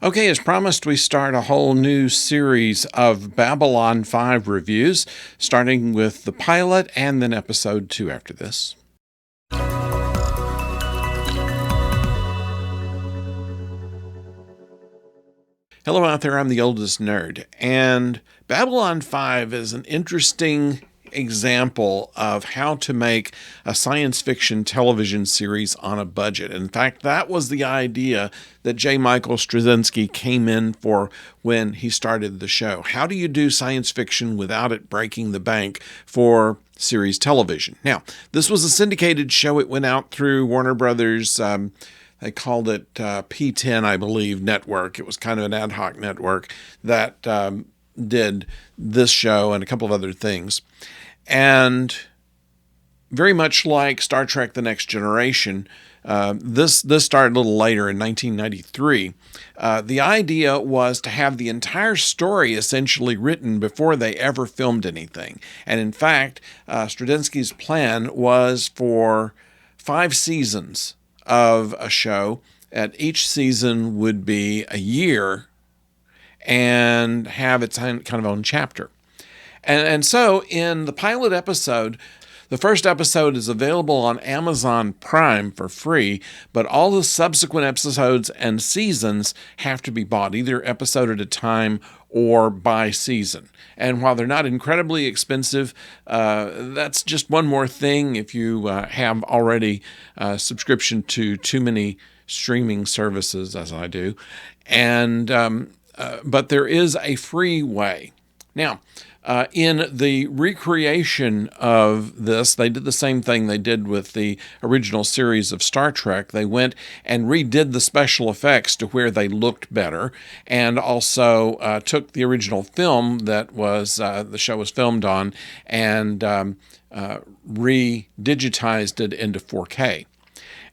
Okay, as promised, we start a whole new series of Babylon 5 reviews, starting with the pilot and then episode 2 after this. Hello out there, I'm the oldest nerd, and Babylon 5 is an interesting example of how to make a science fiction television series on a budget. In fact, that was the idea that J. Michael Straczynski came in for when he started the show. How do you do science fiction without it breaking the bank for series television? Now, this was a syndicated show. It went out through Warner Brothers. They called it P10, I believe, network. It was kind of an ad hoc network that did this show and a couple of other things. And very much like Star Trek The Next Generation, this started a little later in 1993. The idea was to have the entire story essentially written before they ever filmed anything. And in fact, Straczynski's plan was for 5 seasons of a show. At each season would be a year and have its kind of own chapter. And so in the pilot episode, the first episode is available on Amazon Prime for free, but all the subsequent episodes and seasons have to be bought, either episode at a time or by season. And while they're not incredibly expensive, that's just one more thing if you have already subscription to too many streaming services, as I do. And but there is a free way. Now, in the recreation of this, they did the same thing they did with the original series of Star Trek. They went and redid the special effects to where they looked better, and also took the original film that was the show was filmed on and re-digitized it into 4K.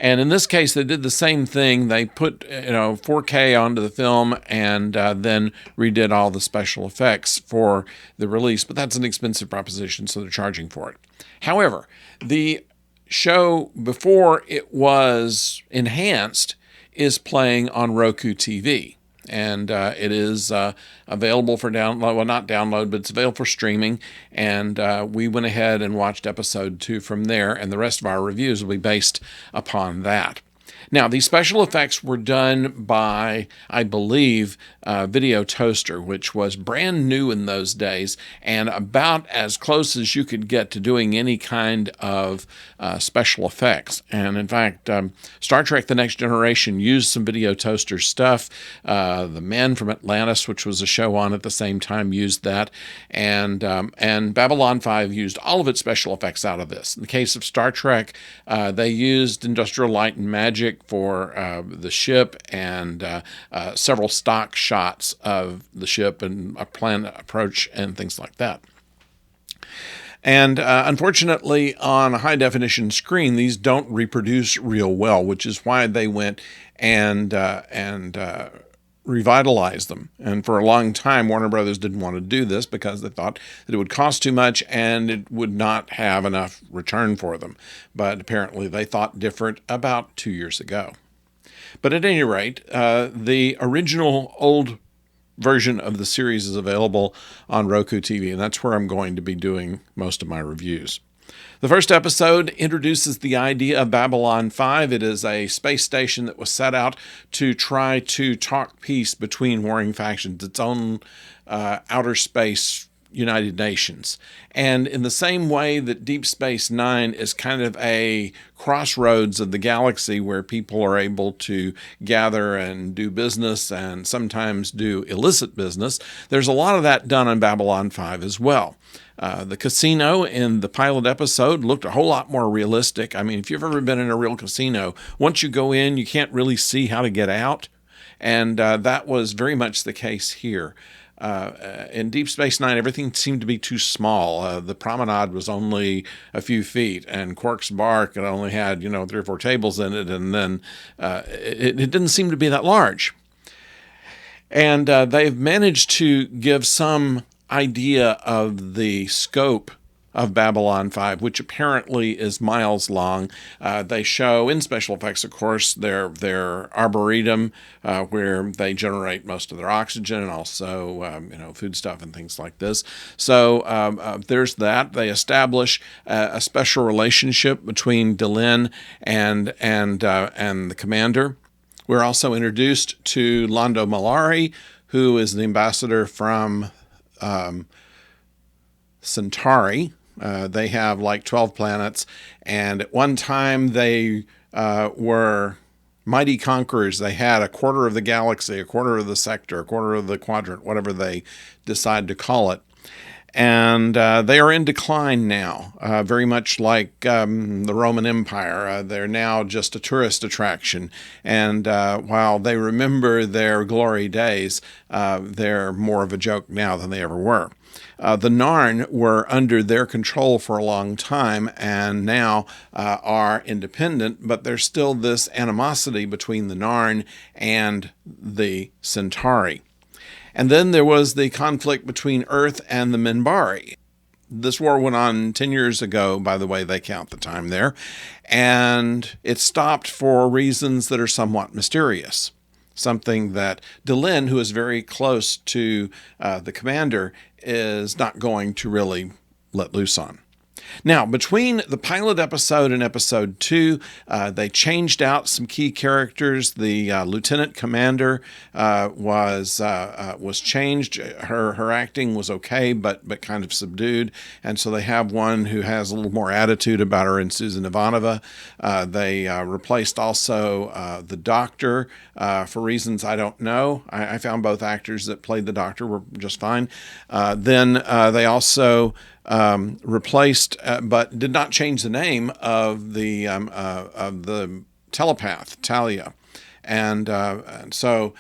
And in this case, they did the same thing. They put 4K onto the film and then redid all the special effects for the release. But that's an expensive proposition, so they're charging for it. However, the show before it was enhanced is playing on Roku TV. And it is available for download. Well, not download, but it's available for streaming. And we went ahead and watched episode 2 from there, and the rest of our reviews will be based upon that. Now, these special effects were done by, I believe, Video Toaster, which was brand new in those days and about as close as you could get to doing any kind of special effects. And in fact, Star Trek The Next Generation used some Video Toaster stuff. The Men from Atlantis, which was a show on at the same time, used that. And Babylon 5 used all of its special effects out of this. In the case of Star Trek, they used Industrial Light and Magic for the ship and several stock shots of the ship and a planet approach and things like that. And unfortunately, on a high-definition screen, these don't reproduce real well, which is why they went and revitalized them. And for a long time, Warner Brothers didn't want to do this because they thought that it would cost too much and it would not have enough return for them. But apparently they thought different about 2 years ago. But at any rate, the original old version of the series is available on Roku TV, and that's where I'm going to be doing most of my reviews. The first episode introduces the idea of Babylon 5. It is a space station that was set out to try to talk peace between warring factions, its own outer space United Nations. And in the same way that Deep Space Nine is kind of a crossroads of the galaxy where people are able to gather and do business and sometimes do illicit business, there's a lot of that done on Babylon 5 as well. The casino in the pilot episode looked a whole lot more realistic. I mean, if you've ever been in a real casino, once you go in, you can't really see how to get out. And that was very much the case here. In Deep Space Nine, everything seemed to be too small. The promenade was only a few feet, and Quark's bar it only had 3 or 4 tables in it, and then it didn't seem to be that large. And they've managed to give some idea of the scope of Babylon 5, which apparently is miles long. They show in special effects, of course, their arboretum, where they generate most of their oxygen and also food stuff and things like this. So there's that. They establish a special relationship between Delenn and the commander. We're also introduced to Londo Mollari, who is the ambassador from Centauri. They have like 12 planets, and at one time they were mighty conquerors. They had a quarter of the galaxy, a quarter of the sector, a quarter of the quadrant, whatever they decide to call it. And they are in decline now, very much like the Roman Empire. They're now just a tourist attraction. And while they remember their glory days, they're more of a joke now than they ever were. The Narn were under their control for a long time and now are independent, but there's still this animosity between the Narn and the Centauri. And then there was the conflict between Earth and the Minbari. This war went on 10 years ago, by the way they count the time there, and it stopped for reasons that are somewhat mysterious. Something that Delenn, who is very close to the commander, is not going to really let loose on. Now, between the pilot episode and episode 2, they changed out some key characters. The lieutenant commander was changed. Her acting was okay, but kind of subdued. And so they have one who has a little more attitude about her in Susan Ivanova. They replaced also the doctor for reasons I don't know. I found both actors that played the doctor were just fine. Then they also replaced, but did not change the name of the telepath, Talia. And so,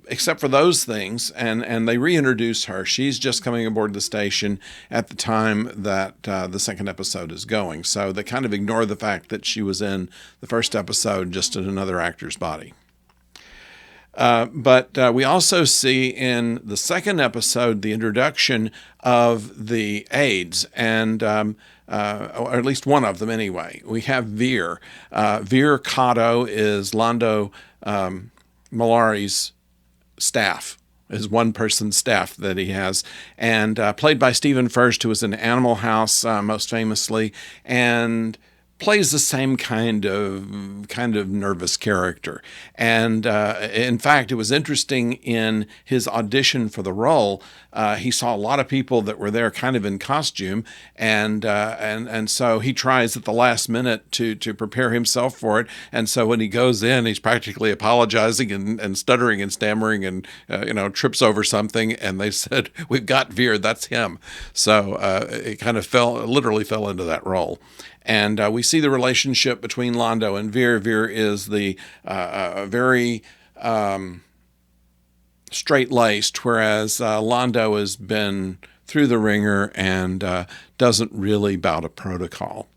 except for those things, and they reintroduce her. She's just coming aboard the station at the time that the second episode is going. So they kind of ignore the fact that she was in the first episode, just in another actor's body. But we also see in the second episode the introduction of the aides, and or at least one of them anyway. We have Vir. Vir Cotto is Londo Mollari's staff, his one-person staff that he has, and played by Stephen Furst, who was in Animal House most famously, and plays the same kind of nervous character. And in fact, it was interesting in his audition for the role. He saw a lot of people that were there kind of in costume, and so he tries at the last minute to prepare himself for it. And so when he goes in, he's practically apologizing and stuttering and stammering and trips over something. And they said, "We've got Vir, that's him." So it kind of literally fell into that role. And we see the relationship between Londo and Vir. Vir is the very straight-laced, whereas Londo has been through the ringer and doesn't really bow to protocol.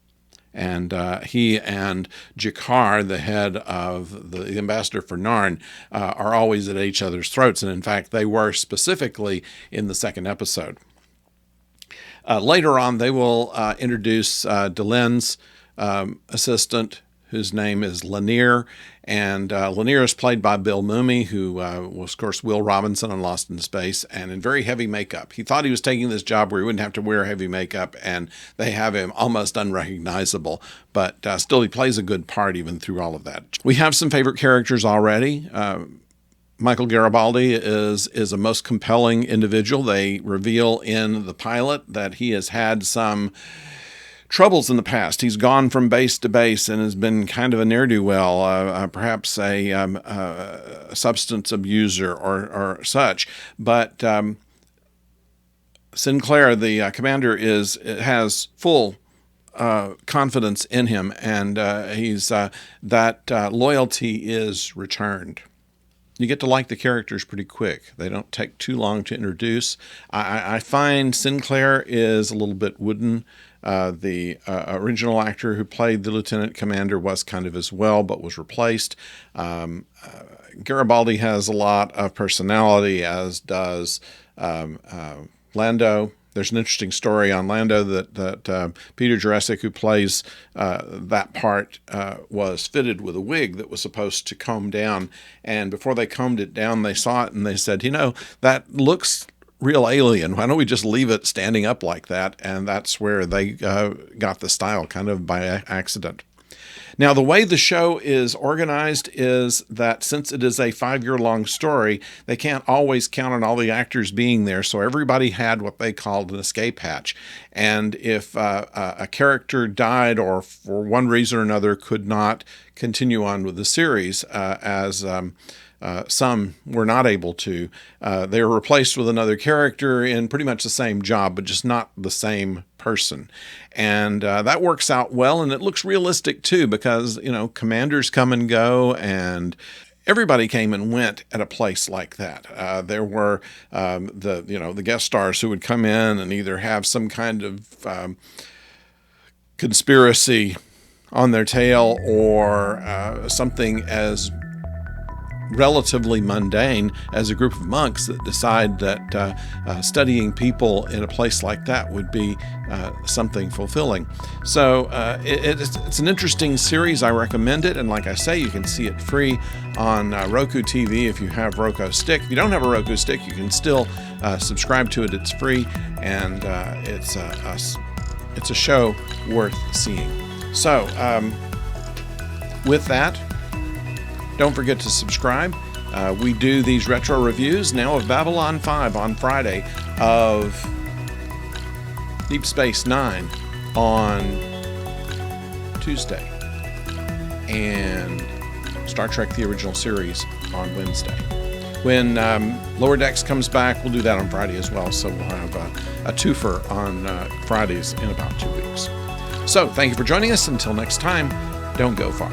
And he and G'Kar, the head of the ambassador for Narn, are always at each other's throats. And in fact, they were specifically in the second episode. Later on, they will introduce Delenn's assistant, whose name is Lennier. And Lennier is played by Bill Mumy, who was, of course, Will Robinson on Lost in Space, and in very heavy makeup. He thought he was taking this job where he wouldn't have to wear heavy makeup, and they have him almost unrecognizable. But still, he plays a good part even through all of that. We have some favorite characters already. Michael Garibaldi is a most compelling individual. They reveal in the pilot that he has had some troubles in the past. He's gone from base to base and has been kind of a ne'er-do-well, perhaps a substance abuser or such. But Sinclair, the commander, has full confidence in him, and that loyalty is returned. You get to like the characters pretty quick. They don't take too long to introduce. I find Sinclair is a little bit wooden. The original actor who played the lieutenant commander was kind of as well, but was replaced. Garibaldi has a lot of personality, as does Lando. There's an interesting story on Lando that Peter Jurecic, who plays that part, was fitted with a wig that was supposed to comb down. And before they combed it down, they saw it and they said, that looks real alien. Why don't we just leave it standing up like that? And that's where they got the style, kind of by accident. Now, the way the show is organized is that since it is a 5-year-long story, they can't always count on all the actors being there. So everybody had what they called an escape hatch. And if a character died or for one reason or another could not continue on with the series, as some were not able to, they were replaced with another character in pretty much the same job, but just not the same person. And that works out well, and it looks realistic too, because commanders come and go, and everybody came and went at a place like that. There were the guest stars who would come in and either have some kind of conspiracy on their tail, or something as relatively mundane as a group of monks that decide that studying people in a place like that would be something fulfilling. So it's an interesting series. I recommend it. And like I say, you can see it free on Roku TV if you have Roku Stick. If you don't have a Roku Stick, you can still subscribe to it. It's free, and it's a show worth seeing. So with that, don't forget to subscribe. We do these retro reviews now of Babylon 5 on Friday, of Deep Space Nine on Tuesday, and Star Trek The Original Series on Wednesday. When Lower Decks comes back, we'll do that on Friday as well. So we'll have a twofer on Fridays in about 2 weeks. So thank you for joining us. Until next time, don't go far.